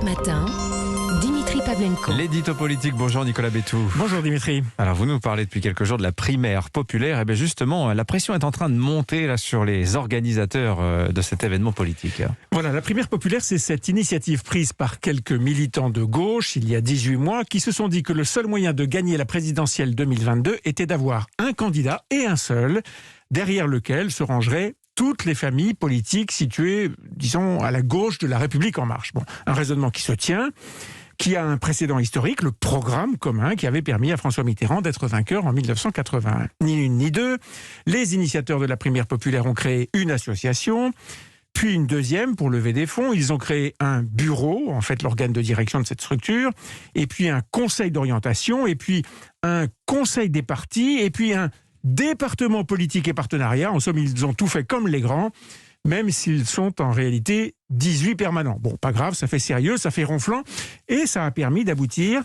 matin, Dimitri Pavlenko. L'édito politique, bonjour Nicolas Bétou. Bonjour Dimitri. Alors vous nous parlez depuis quelques jours de la primaire populaire. Et bien justement, la pression est en train de monter là, sur les organisateurs de cet événement politique. Voilà, la primaire populaire, c'est cette initiative prise par quelques militants de gauche il y a 18 mois qui se sont dit que le seul moyen de gagner la présidentielle 2022 était d'avoir un candidat et un seul, derrière lequel se rangeraient toutes les familles politiques situées, disons, à la gauche de la République en marche. Bon, un raisonnement qui se tient, qui a un précédent historique, le programme commun qui avait permis à François Mitterrand d'être vainqueur en 1981. Ni une ni deux, les initiateurs de la primaire populaire ont créé une association, puis une deuxième pour lever des fonds. Ils ont créé un bureau, en fait l'organe de direction de cette structure, et puis un conseil d'orientation, et puis un conseil des partis, et puis un département politique et partenariat. En somme, ils ont tout fait comme les grands, même s'ils sont en réalité 18 permanents. Bon, pas grave, ça fait sérieux, ça fait ronflant, et ça a permis d'aboutir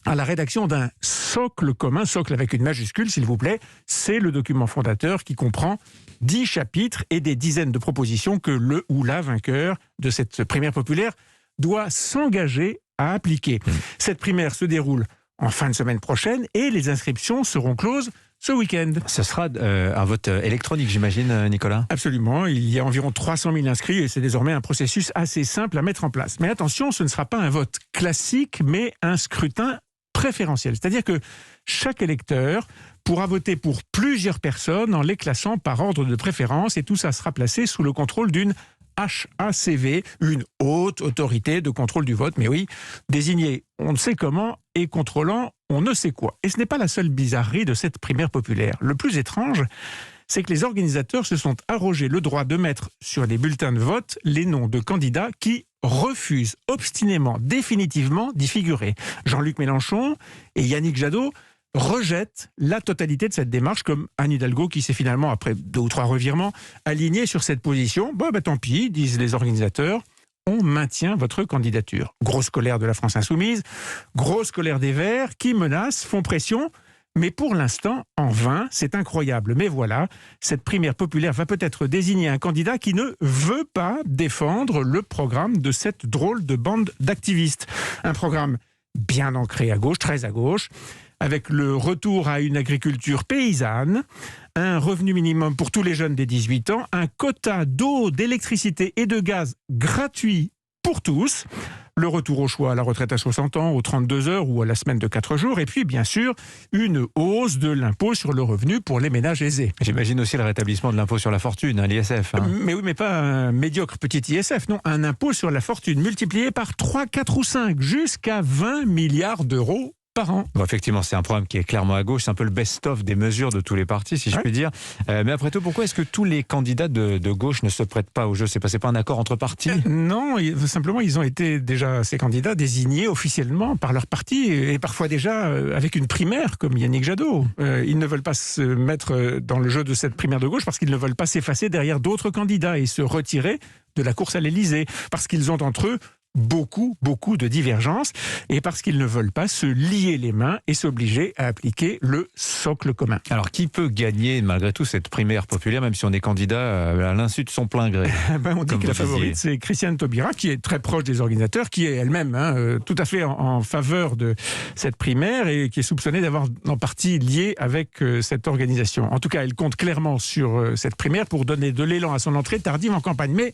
à la rédaction d'un socle commun, socle avec une majuscule, s'il vous plaît. C'est le document fondateur qui comprend 10 chapitres et des dizaines de propositions que le ou la vainqueur de cette primaire populaire doit s'engager à appliquer. Cette primaire se déroule en fin de semaine prochaine et les inscriptions seront closes ce week-end. Ce sera un vote électronique, j'imagine, Nicolas ? Absolument. Il y a environ 300 000 inscrits et c'est désormais un processus assez simple à mettre en place. Mais attention, ce ne sera pas un vote classique, mais un scrutin préférentiel. C'est-à-dire que chaque électeur pourra voter pour plusieurs personnes en les classant par ordre de préférence et tout ça sera placé sous le contrôle d'une HACV, une haute autorité de contrôle du vote, mais oui, désignée on ne sait comment et contrôlant on ne sait quoi. Et ce n'est pas la seule bizarrerie de cette primaire populaire. Le plus étrange, c'est que les organisateurs se sont arrogés le droit de mettre sur les bulletins de vote les noms de candidats qui refusent obstinément, définitivement d'y figurer. Jean-Luc Mélenchon et Yannick Jadot rejettent la totalité de cette démarche, comme Anne Hidalgo qui s'est finalement, après 2 ou 3 revirements, alignée sur cette position. Bon, tant pis, disent les organisateurs, on maintient votre candidature. Grosse colère de la France Insoumise, grosse colère des Verts, qui menacent, font pression, mais pour l'instant, en vain, c'est incroyable. Mais voilà, cette primaire populaire va peut-être désigner un candidat qui ne veut pas défendre le programme de cette drôle de bande d'activistes. Un programme bien ancré à gauche, très à gauche, avec le retour à une agriculture paysanne, un revenu minimum pour tous les jeunes des 18 ans, un quota d'eau, d'électricité et de gaz gratuit pour tous, le retour au choix à la retraite à 60 ans, aux 32 heures ou à la semaine de 4 jours, et puis bien sûr, une hausse de l'impôt sur le revenu pour les ménages aisés. J'imagine aussi le rétablissement de l'impôt sur la fortune, l'ISF. Mais oui, mais pas un médiocre petit ISF, non, un impôt sur la fortune multiplié par 3, 4 ou 5, jusqu'à 20 milliards d'euros par an. Bon, effectivement, c'est un programme qui est clairement à gauche. C'est un peu le best-of des mesures de tous les partis, si je puis dire. Mais après tout, pourquoi est-ce que tous les candidats de gauche ne se prêtent pas au jeu ? C'est pas un accord entre partis ? Non, simplement, ils ont été déjà, ces candidats, désignés officiellement par leur parti et parfois déjà avec une primaire, comme Yannick Jadot. Ils ne veulent pas se mettre dans le jeu de cette primaire de gauche parce qu'ils ne veulent pas s'effacer derrière d'autres candidats et se retirer de la course à l'Élysée, parce qu'ils ont entre eux beaucoup de divergences et parce qu'ils ne veulent pas se lier les mains et s'obliger à appliquer le socle commun. Alors, qui peut gagner malgré tout cette primaire populaire, même si on est candidat à l'insu de son plein gré ? On dit que la favorite, c'est Christiane Taubira, qui est très proche des organisateurs, qui est elle-même tout à fait en faveur de cette primaire et qui est soupçonnée d'avoir en partie lié avec cette organisation. En tout cas, elle compte clairement sur cette primaire pour donner de l'élan à son entrée tardive en campagne. Mais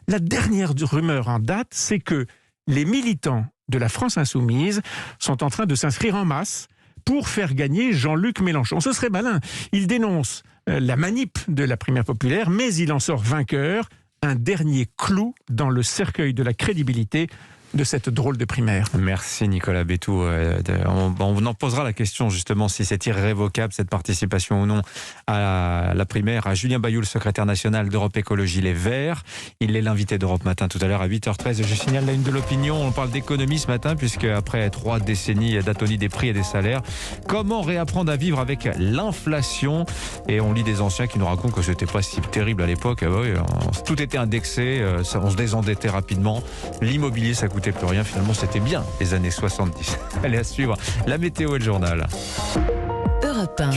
la dernière rumeur en date, c'est que les militants de la France Insoumise sont en train de s'inscrire en masse pour faire gagner Jean-Luc Mélenchon. Ce serait malin. Il dénonce la manip de la primaire populaire, mais il en sort vainqueur, un dernier clou dans le cercueil de la crédibilité de cette drôle de primaire. Merci Nicolas Bétou. On en posera la question justement si c'est irrévocable cette participation ou non à la primaire à Julien Bayou, le secrétaire national d'Europe Écologie Les Verts. Il est l'invité d'Europe Matin tout à l'heure à 8h13. Je signale la une de l'opinion. On parle d'économie ce matin puisque après 3 décennies d'atonie des prix et des salaires, comment réapprendre à vivre avec l'inflation ? Et on lit des anciens qui nous racontent que c'était pas si terrible à l'époque. Tout était indexé, on se désendettait rapidement. L'immobilier, ça coûtait plus rien, finalement c'était bien les années 70. Allez, à suivre la météo et le journal. Europe 1.